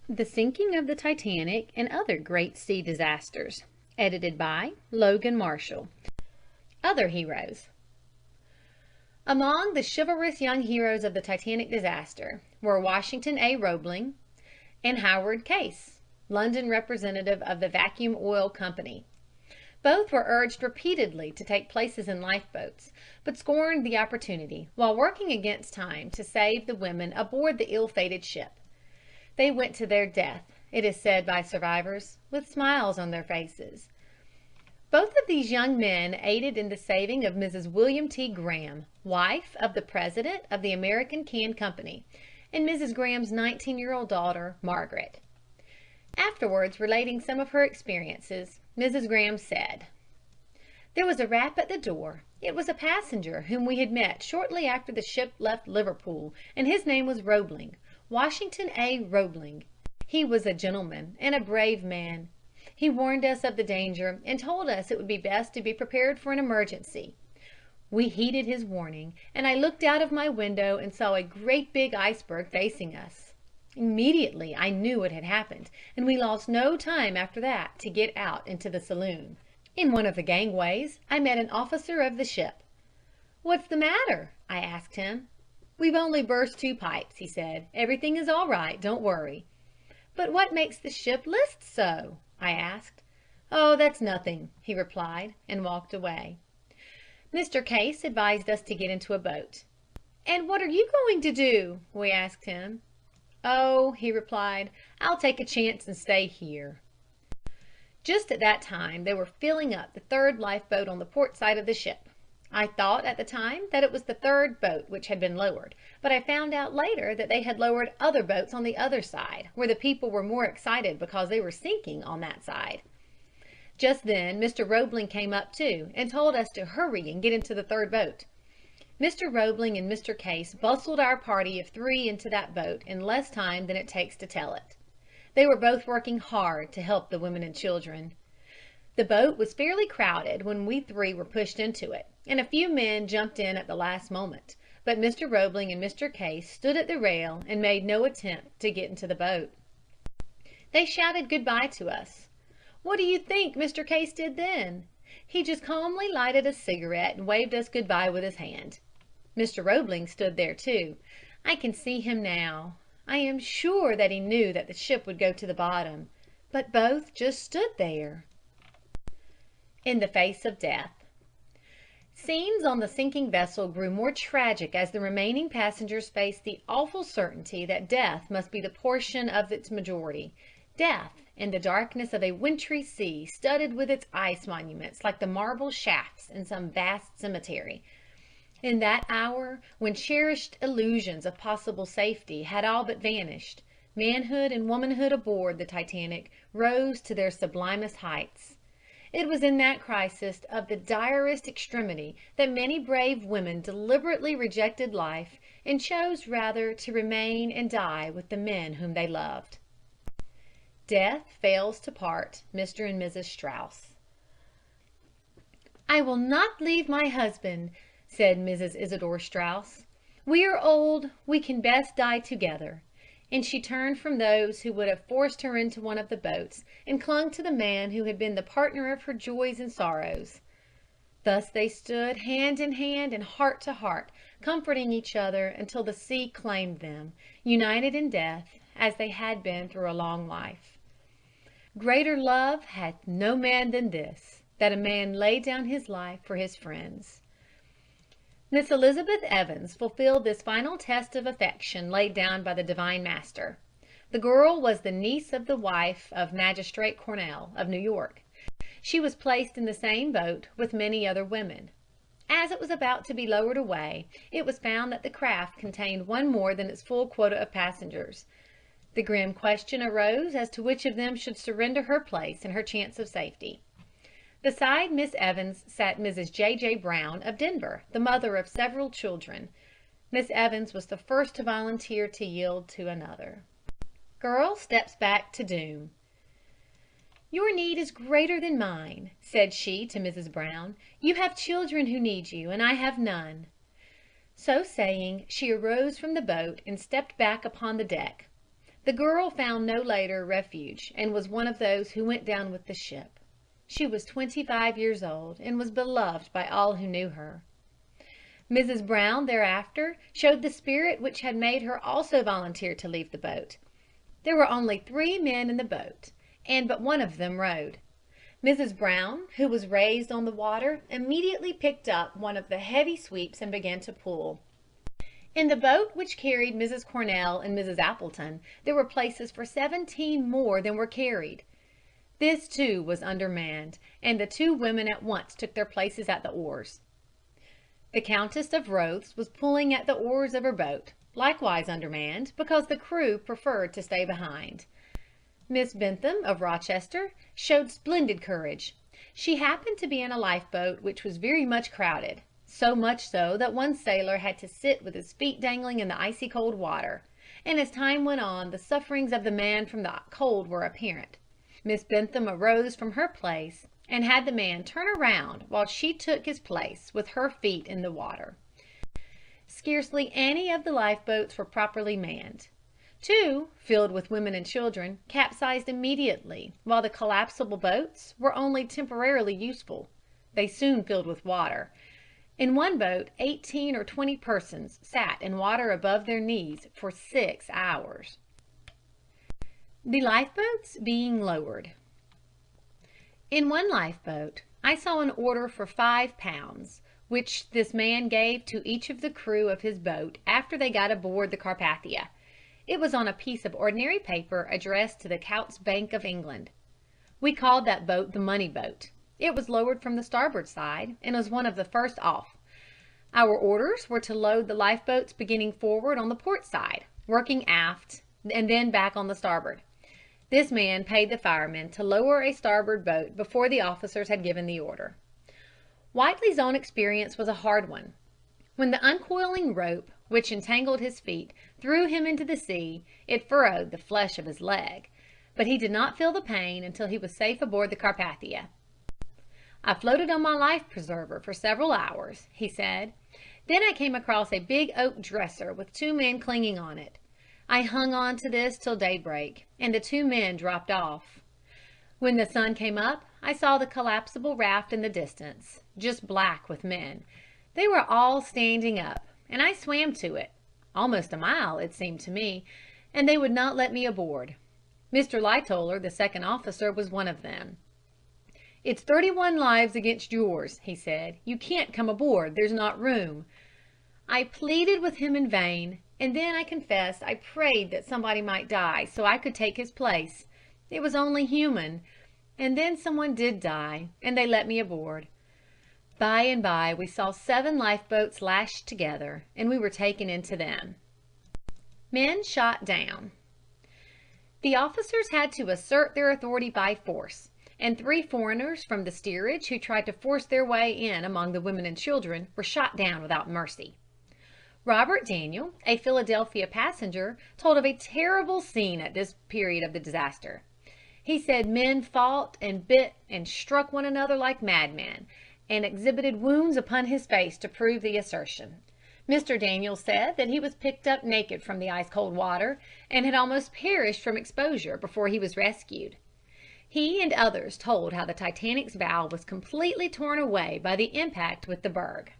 The Sinking of the Titanic and Other Great Sea Disasters, edited by Logan Marshall. Other Heroes. Among the chivalrous young heroes of the Titanic disaster were Washington A. Roebling and Howard Case, London representative of the Vacuum Oil Company. Both were urged repeatedly to take places in lifeboats, but scorned the opportunity while working against time to save the women aboard the ill-fated ship. They went to their death, it is said by survivors, with smiles on their faces. Both of these young men aided in the saving of Mrs. William T. Graham, wife of the president of the American Can Company, and Mrs. Graham's 19-year-old daughter, Margaret. Afterwards, relating some of her experiences, Mrs. Graham said, "There was a rap at the door. It was a passenger whom we had met shortly after the ship left Liverpool, and his name was Roebling, Washington A. Roebling. He was a gentleman and a brave man. He warned us of the danger and told us it would be best to be prepared for an emergency. We heeded his warning, and I looked out of my window and saw a great big iceberg facing us. Immediately I knew what had happened, and we lost no time after that to get out into the saloon. In one of the gangways I met an officer of the ship. 'What's the matter?' I asked him. 'We've only burst 2 pipes,' he said. 'Everything is all right, don't worry.' 'But what makes the ship list so?' I asked. 'Oh, that's nothing,' he replied, and walked away. Mr. Case advised us to get into a boat. 'And what are you going to do?' we asked him. 'Oh,' he replied, 'I'll take a chance and stay here.' Just at that time they were filling up the 3rd lifeboat on the port side of the ship. I thought at the time that it was the 3rd boat which had been lowered, but I found out later that they had lowered other boats on the other side, where the people were more excited because they were sinking on that side. Just then Mr. Roebling came up too, and told us to hurry and get into the 3rd boat. Mr. Roebling and Mr. Case bustled our party of 3 into that boat in less time than it takes to tell it. They were both working hard to help the women and children. The boat was fairly crowded when we 3 were pushed into it, and a few men jumped in at the last moment, but Mr. Roebling and Mr. Case stood at the rail and made no attempt to get into the boat. They shouted good-bye to us. What do you think Mr. Case did then? He just calmly lighted a cigarette and waved us good-bye with his hand. Mr. Roebling stood there too. I can see him now. I am sure that he knew that the ship would go to the bottom, but both just stood there. In the face of death. Scenes on the sinking vessel grew more tragic as the remaining passengers faced the awful certainty that death must be the portion of its majority. Death in the darkness of a wintry sea studded with its ice monuments like the marble shafts in some vast cemetery. In that hour, when cherished illusions of possible safety had all but vanished, manhood and womanhood aboard the Titanic rose to their sublimest heights. It was in that crisis of the direst extremity that many brave women deliberately rejected life and chose rather to remain and die with the men whom they loved. Death fails to part Mr. and Mrs. Strauss. "I will not leave my husband," said Mrs. Isidor Strauss. "We are old, we can best die together." And she turned from those who would have forced her into one of the boats, and clung to the man who had been the partner of her joys and sorrows. Thus they stood hand in hand and heart to heart, comforting each other until the sea claimed them, united in death, as they had been through a long life. Greater love hath no man than this, that a man lay down his life for his friends. Miss Elizabeth Evans fulfilled this final test of affection laid down by the Divine Master. The girl was the niece of the wife of Magistrate Cornell, of New York. She was placed in the same boat with many other women. As it was about to be lowered away, it was found that the craft contained one more than its full quota of passengers. The grim question arose as to which of them should surrender her place and her chance of safety. Beside Miss Evans sat Mrs. J. Brown of Denver, the mother of several children. Miss Evans was the first to volunteer to yield to another. Girl steps back to doom. "Your need is greater than mine," said she to Mrs. Brown. "You have children who need you, and I have none." So saying, she arose from the boat and stepped back upon the deck. The girl found no later refuge and was one of those who went down with the ship. She was 25 years old and was beloved by all who knew her. Mrs. Brown thereafter showed the spirit which had made her also volunteer to leave the boat. There were only 3 men in the boat, and but one of them rowed. Mrs. Brown, who was raised on the water, immediately picked up one of the heavy sweeps and began to pull. In the boat which carried Mrs. Cornell and Mrs. Appleton, there were places for 17 more than were carried. This, too, was undermanned, and the 2 women at once took their places at the oars. The Countess of Rothes was pulling at the oars of her boat, likewise undermanned, because the crew preferred to stay behind. Miss Bentham of Rochester showed splendid courage. She happened to be in a lifeboat which was very much crowded, so much so that one sailor had to sit with his feet dangling in the icy cold water, and as time went on the sufferings of the man from the cold were apparent. Miss Bentham arose from her place and had the man turn around while she took his place with her feet in the water. Scarcely any of the lifeboats were properly manned. 2, filled with women and children, capsized immediately, while the collapsible boats were only temporarily useful. They soon filled with water. In one boat 18 or 20 persons sat in water above their knees for 6 hours. The lifeboats being lowered. In one lifeboat I saw an order for £5, which this man gave to each of the crew of his boat after they got aboard the Carpathia. It was on a piece of ordinary paper addressed to the Coutts Bank of England. We called that boat the money boat. It was lowered from the starboard side and was one of the first off. Our orders were to load the lifeboats beginning forward on the port side, working aft, and then back on the starboard. This man paid the firemen to lower a starboard boat before the officers had given the order. Whiteley's own experience was a hard one. When the uncoiling rope, which entangled his feet, threw him into the sea, it furrowed the flesh of his leg, but he did not feel the pain until he was safe aboard the Carpathia. "I floated on my life preserver for several hours," he said. "Then I came across a big oak dresser with 2 men clinging on it. I hung on to this till daybreak, and the 2 men dropped off. When the sun came up, I saw the collapsible raft in the distance, just black with men. They were all standing up, and I swam to it, almost a mile, it seemed to me, and they would not let me aboard. Mr. Lightoller, the second officer, was one of them. 'It's 31 lives against yours,' he said. 'You can't come aboard. There's not room.' I pleaded with him in vain, and then I confess I prayed that somebody might die so I could take his place. It was only human. And then someone did die, and they let me aboard. By and by we saw 7 lifeboats lashed together, and we were taken into them." Men shot down. The officers had to assert their authority by force, and 3 foreigners from the steerage who tried to force their way in among the women and children were shot down without mercy. Robert Daniel, a Philadelphia passenger, told of a terrible scene at this period of the disaster. He said men fought and bit and struck one another like madmen, and exhibited wounds upon his face to prove the assertion. Mr. Daniel said that he was picked up naked from the ice-cold water, and had almost perished from exposure before he was rescued. He and others told how the Titanic's bow was completely torn away by the impact with the berg.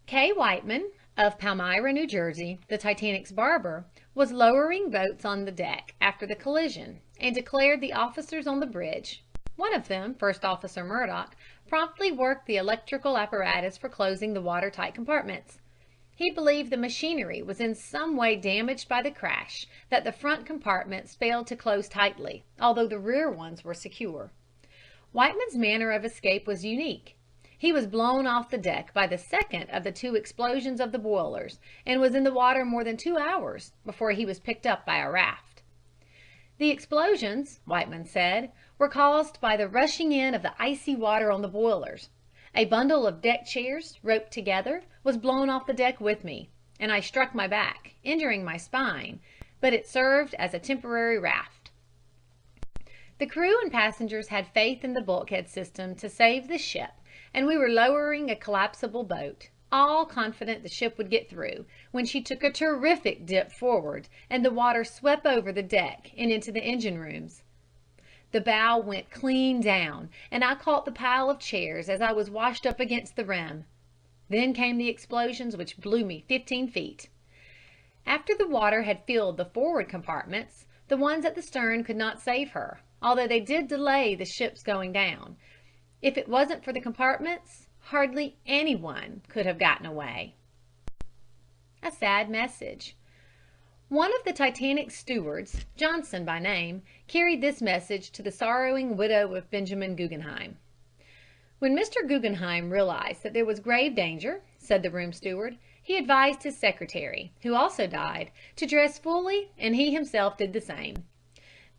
K. Whiteman, of Palmyra, New Jersey, the Titanic's barber, was lowering boats on the deck after the collision, and declared the officers on the bridge, one of them, First Officer Murdoch, promptly worked the electrical apparatus for closing the watertight compartments. He believed the machinery was in some way damaged by the crash, that the front compartments failed to close tightly, although the rear ones were secure. Whiteman's manner of escape was unique. He was blown off the deck by the second of the 2 explosions of the boilers, and was in the water more than 2 hours before he was picked up by a raft. The explosions, Whiteman said, were caused by the rushing in of the icy water on the boilers. A bundle of deck chairs, roped together, was blown off the deck with me, and I struck my back, injuring my spine, but it served as a temporary raft. The crew and passengers had faith in the bulkhead system to save the ship, and we were lowering a collapsible boat. all confident the ship would get through, when she took a terrific dip forward, and the water swept over the deck and into the engine rooms. The bow went clean down, and I caught the pile of chairs as I was washed up against the rim. Then came the explosions which blew me 15 feet. After the water had filled the forward compartments, the ones at the stern could not save her, although they did delay the ship's going down. If it wasn't for the compartments, hardly anyone could have gotten away. A sad message. One of the Titanic's stewards, Johnson by name, carried this message to the sorrowing widow of Benjamin Guggenheim. When Mr. Guggenheim realized that there was grave danger, said the room steward, he advised his secretary, who also died, to dress fully, and he himself did the same.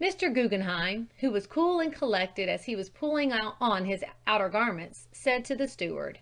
Mr. Guggenheim, who was cool and collected as he was pulling on his outer garments, said to the steward,